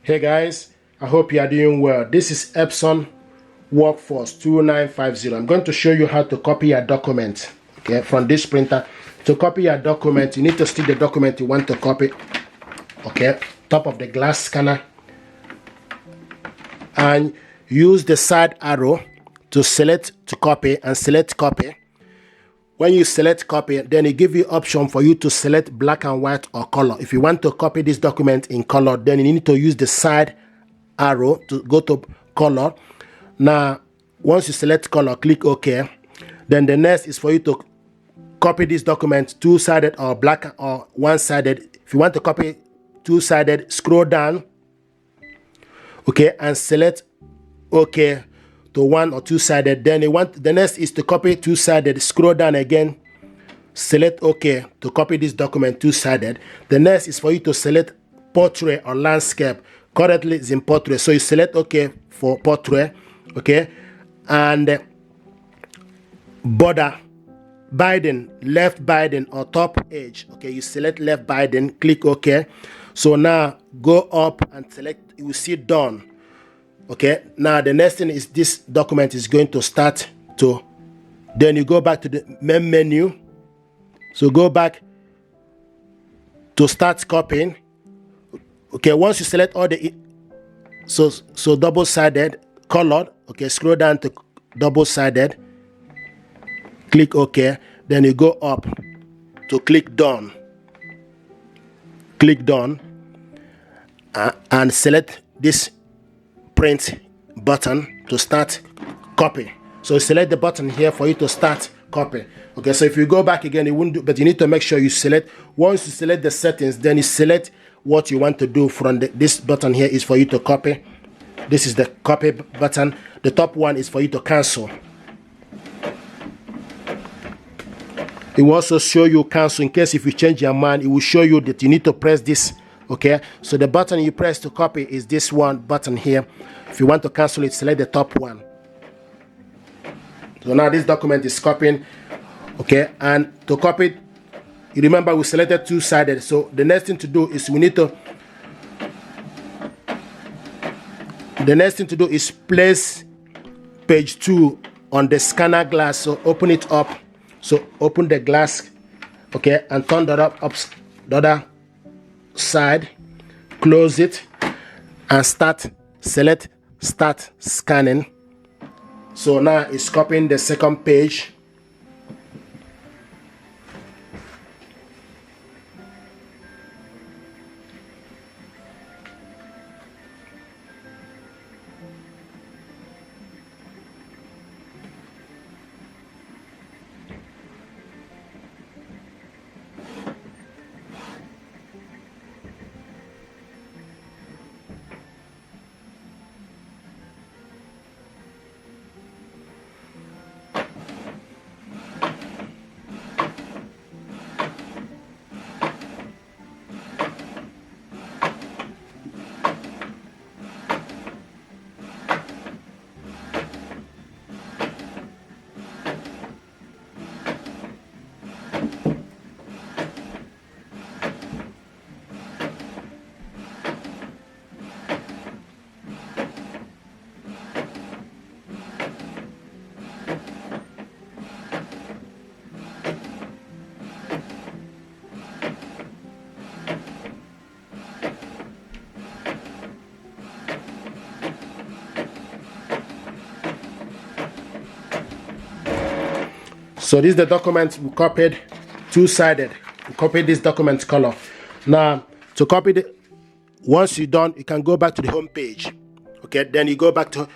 Hey guys, I hope you are doing well. This is Epson Workforce 2950. I'm going to show you how to copy your document, okay, from this printer. To copy your document, you need to stick the document you want to copy, okay, top of the glass scanner, and use the side arrow to select to copy and select copy. When you select copy, then it gives you option for you to select black and white or color. If you want to copy this document in color, then you need to use the side arrow to go to color. Now, once you select color, click OK. Then the next is for you to copy this document two-sided or black or one-sided. If you want to copy two-sided, scroll down, okay, and select OK to one or two-sided. Then the next is to copy two-sided. Scroll down again, select OK to copy this document two-sided. The next is for you to select portrait or landscape. Currently it's in portrait, so you select OK for portrait, okay, and border binding, left binding or top edge, okay, you select left binding, click OK. So now go up and select, you will see done. Okay, now the next thing is this document is going to start to, then you go back to the main menu. So go back to start copying. Okay, once you select all the, so double-sided, colored, okay, scroll down to double-sided, click OK, then you go up to click done. Click done and select this print button to start copy. So select the button here for you to start copy. Okay, so if you go back again, it won't do, but you need to make sure you select. Once you select the settings, then you select what you want to do from this button here is for you to copy. This is the copy button. The top one is for you to cancel. It will also show you cancel in case if you change your mind. It will show you that you need to press this. Okay, so the button you press to copy is this one button here. If you want to cancel it, select the top one. So now this document is copying. Okay, and to copy it, you remember we selected two-sided. So the next thing to do is place page 2 on the scanner glass. So open it up. So open the glass, okay, and turn that up the other side, close it, and select start scanning. So now it's copying the second page. So this is the document we copied two-sided. We copied this document color. Now to copy the, once you're done, you can go back to the home page. Okay, then you go back to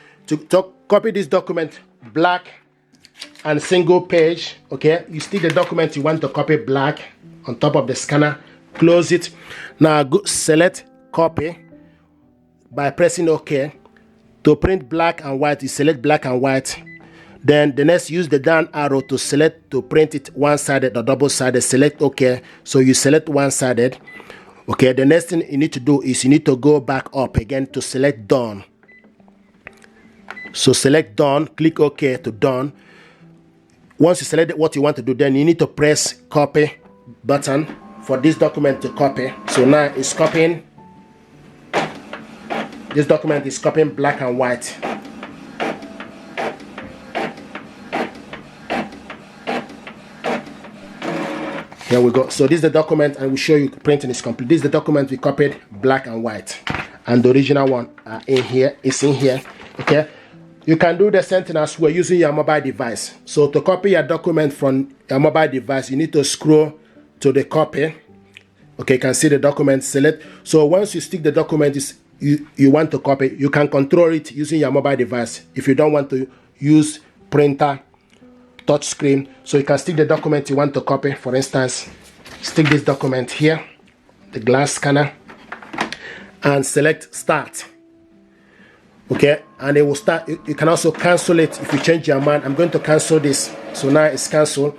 copy this document black and single page. Okay, you stick the document you want to copy black on top of the scanner, close it. Now go select copy by pressing OK. To print black and white, you select black and white. Then the next, use the down arrow to select to print it one-sided or double-sided. Select OK. So you select one-sided. Okay, the next thing you need to do is you need to go back up again to select done. So select done, click OK to done. Once you select what you want to do, then you need to press copy button for this document to copy. So now it's copying. This document is copying black and white. Here we go. So this is the document, and we show you printing is complete. This is the document we copied black and white, and the original one in here is in here. Okay, you can do the same thing as well using your mobile device. So to copy your document from your mobile device, you need to scroll to the copy. Okay, you can see the document, select. So once you stick the document you want to copy, you can control it using your mobile device. If you don't want to use printer, touch screen, so you can stick the document you want to copy. For instance, stick this document here, the glass scanner, and select start. Okay, and it will start. You can also cancel it if you change your mind. I'm going to cancel this, so now it's canceled.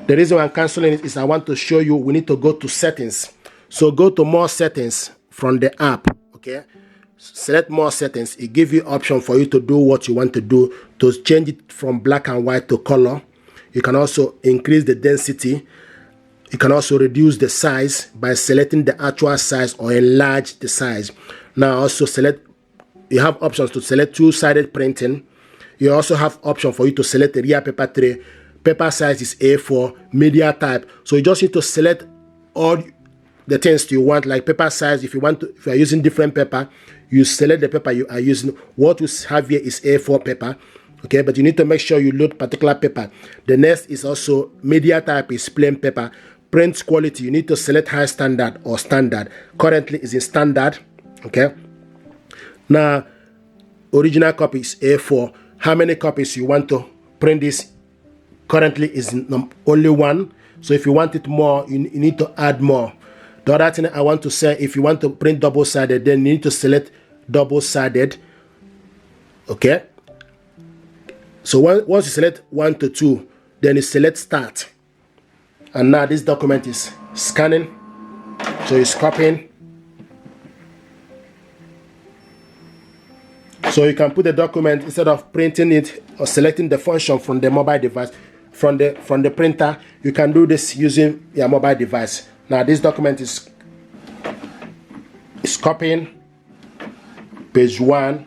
The reason why I'm canceling it is I want to show you we need to go to settings. So go to more settings from the app. Okay, select more settings. It gives you option for you to do what you want to do, to change it from black and white to color. You can also increase the density. You can also reduce the size by selecting the actual size or enlarge the size. Now also select, you have options to select two-sided printing. You also have option for you to select the rear paper tray. Paper size is A4, media type. So you just need to select all the things you want, like paper size. If you are using different paper, you select the paper you are using. What we have here is A4 paper. Okay, but you need to make sure you load particular paper. The next is also media type is plain paper. Print quality, you need to select high standard or standard. Currently is in standard. Okay. Now, original copy is A4. How many copies you want to print this? Currently is only one. So if you want it more, you need to add more. The other thing I want to say, if you want to print double-sided, then you need to select double-sided. Okay. So once you select 1 to 2, then you select start. And now this document is scanning. So it's copying. So you can put the document, instead of printing it or selecting the function from the mobile device, from the printer, you can do this using your mobile device. Now this document is copying page 1.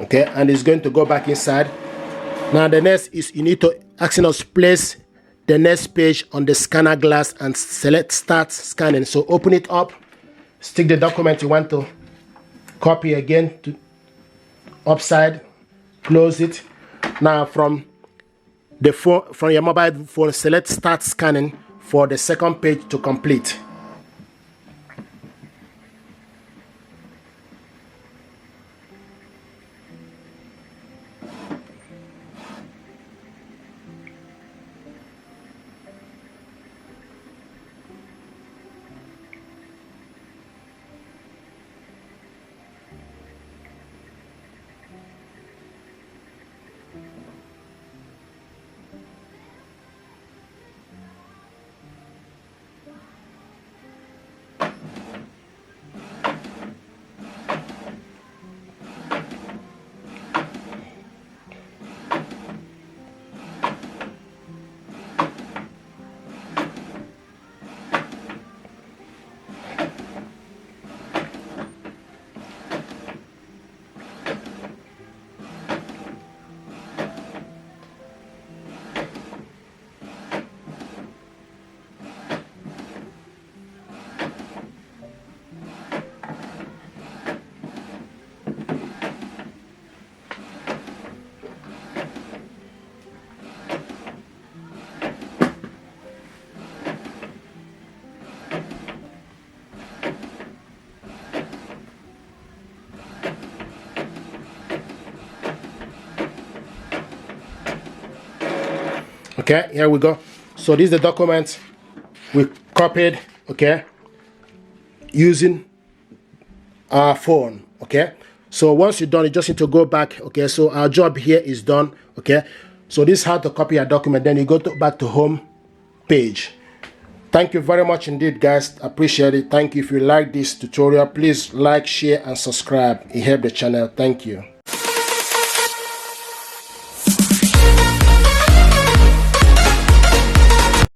Okay, and it's going to go back inside. Now the next is you need to asking us place the next page on the scanner glass and select start scanning. So open it up, stick the document you want to copy again to upside, close it. Now from the phone, from your mobile phone, select start scanning for the second page to complete. Okay, here we go. So this is the document we copied, okay, using our phone. Okay, So once you're done, you just need to go back. Okay, so our job here is done. Okay, so this is how to copy a document. Then you go back to home page. Thank you very much indeed, guys. Appreciate it. Thank you. If you like this tutorial, please like, share, and subscribe. It helps the channel. Thank you.